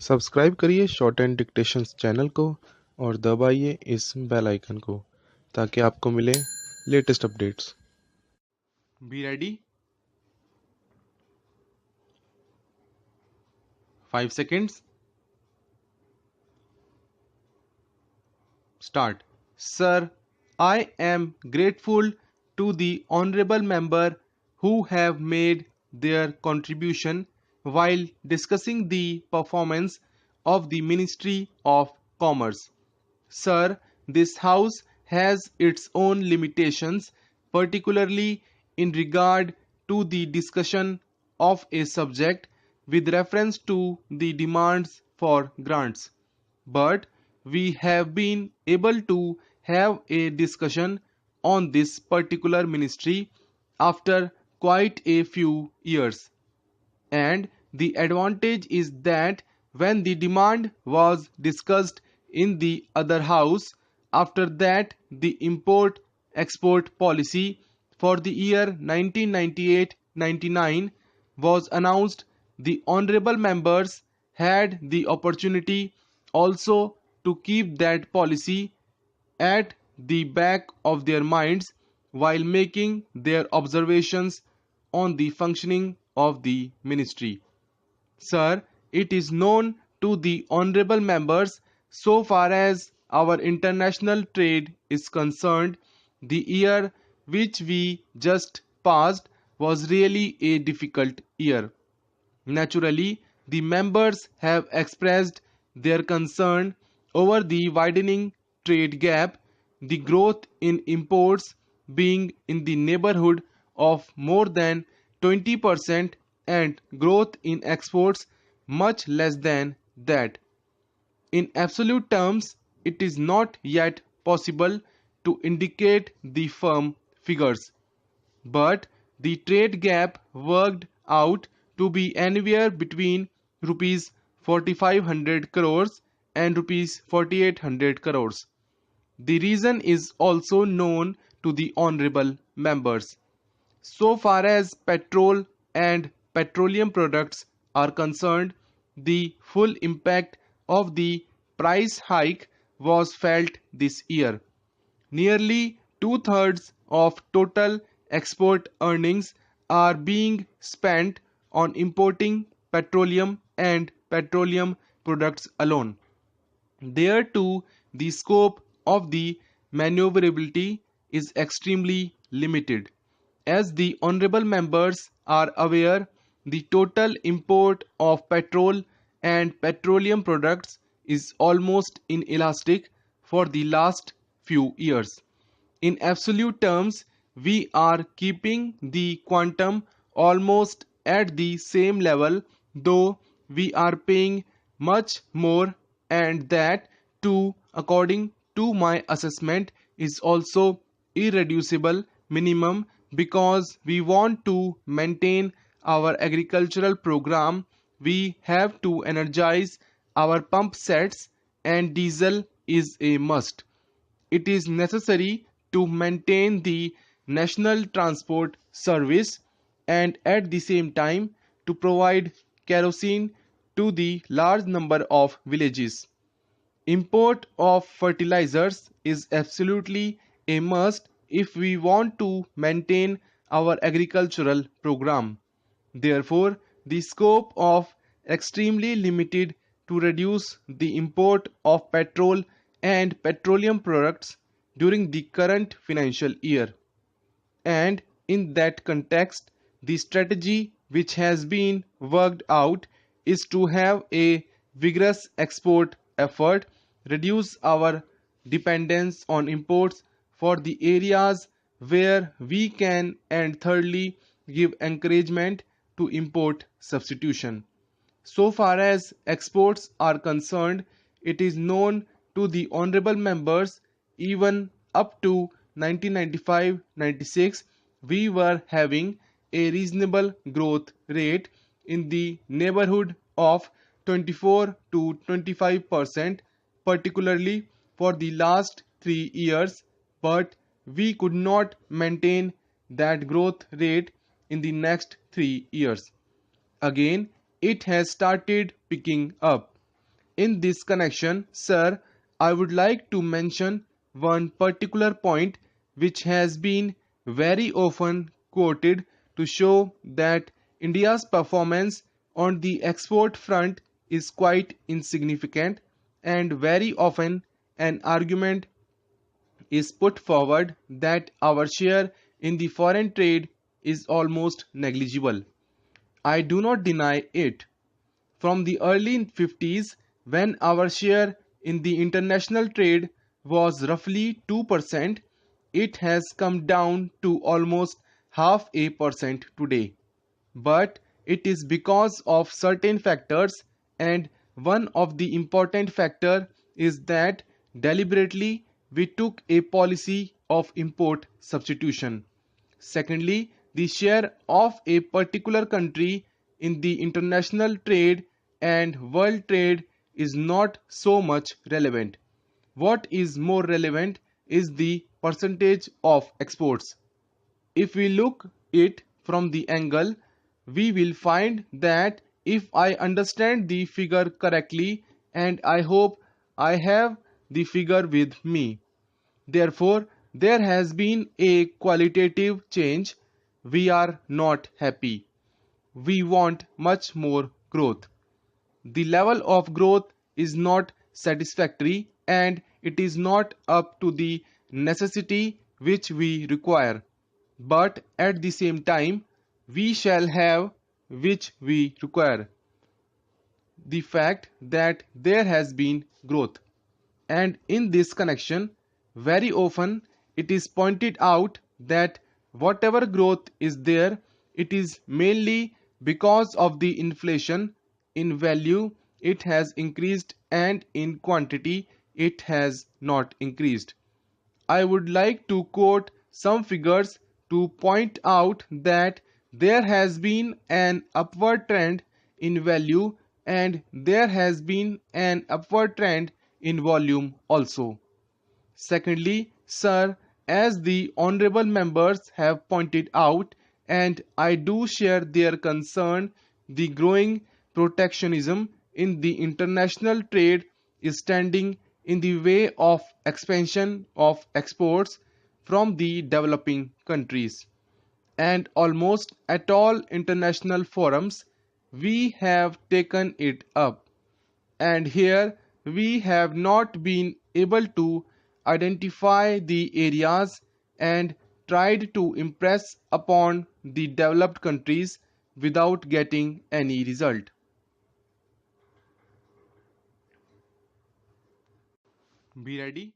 Subscribe करिए short and dictations channel को और दबाइए इस बेल आइकन को ताकि आपको मिले latest updates. Be ready. 5 seconds. Start. Sir, I am grateful to the honorable member who have made their contribution while discussing the performance of the Ministry of Commerce. Sir, this house has its own limitations, particularly in regard to the discussion of a subject with reference to the demands for grants. But we have been able to have a discussion on this particular ministry after quite a few years. And the advantage is that when the demand was discussed in the other house, after that the import export policy for the year 1998-99 was announced, the honorable members had the opportunity also to keep that policy at the back of their minds while making their observations on the functioning of the ministry. Sir, it is known to the honorable members, so far as our international trade is concerned, the year which we just passed was really a difficult year. Naturally, the members have expressed their concern over the widening trade gap, the growth in imports being in the neighborhood of more than 20% and growth in exports much less than that. In absolute terms, it is not yet possible to indicate the firm figures, but the trade gap worked out to be anywhere between rupees 4500 crores and rupees 4800 crores. The reason is also known to the honorable members. So far as petrol and petroleum products are concerned, the full impact of the price hike was felt this year. Nearly two-thirds of total export earnings are being spent on importing petroleum and petroleum products alone. There too, the scope of the maneuverability is extremely limited. As the honorable members are aware, the total import of petrol and petroleum products is almost inelastic for the last few years. In absolute terms, we are keeping the quantum almost at the same level, though we are paying much more, and that too, according to my assessment, is also irreducible minimum because we want to maintain our agricultural program. We have to energize our pump sets, and diesel is a must. It is necessary to maintain the national transport service and at the same time to provide kerosene to the large number of villages. Import of fertilizers is absolutely a must if we want to maintain our agricultural program. Therefore, the scope of extremely limited to reduce the import of petrol and petroleum products during the current financial year. And in that context, the strategy which has been worked out is to have a vigorous export effort, reduce our dependence on imports for the areas where we can, and thirdly, give encouragement to import substitution. So far as exports are concerned, it is known to the honorable members even up to 1995-96 we were having a reasonable growth rate in the neighborhood of 24 to 25%, particularly for the last 3 years, but we could not maintain that growth rate in the next 3 years. Again, it has started picking up. In this connection, sir, I would like to mention one particular point which has been very often quoted to show that India's performance on the export front is quite insignificant, and very often an argument is put forward that our share in the foreign trade is almost negligible. I do not deny it. From the early 50s, when our share in the international trade was roughly 2%, it has come down to almost half a percent today. But it is because of certain factors, and one of the important factor is that deliberately we took a policy of import substitution. Secondly, the share of a particular country in the international trade and world trade is not so much relevant. What is more relevant is the percentage of exports. If we look it from the angle, we will find that if I understand the figure correctly, and I hope I have the figure with me, therefore there has been a qualitative change. We are not happy. We want much more growth. The level of growth is not satisfactory, and it is not up to the necessity which we require. But at the same time, we shall have which we require, the fact that there has been growth. And in this connection, very often it is pointed out that whatever growth is there, it is mainly because of the inflation. In value it has increased, and in quantity it has not increased. I would like to quote some figures to point out that there has been an upward trend in value, and there has been an upward trend in volume also. Secondly, sir, as the honorable members have pointed out, and I do share their concern, the growing protectionism in the international trade is standing in the way of expansion of exports from the developing countries. And almost at all international forums, we have taken it up, and here we have not been able to identify the areas and tried to impress upon the developed countries without getting any result. Be ready.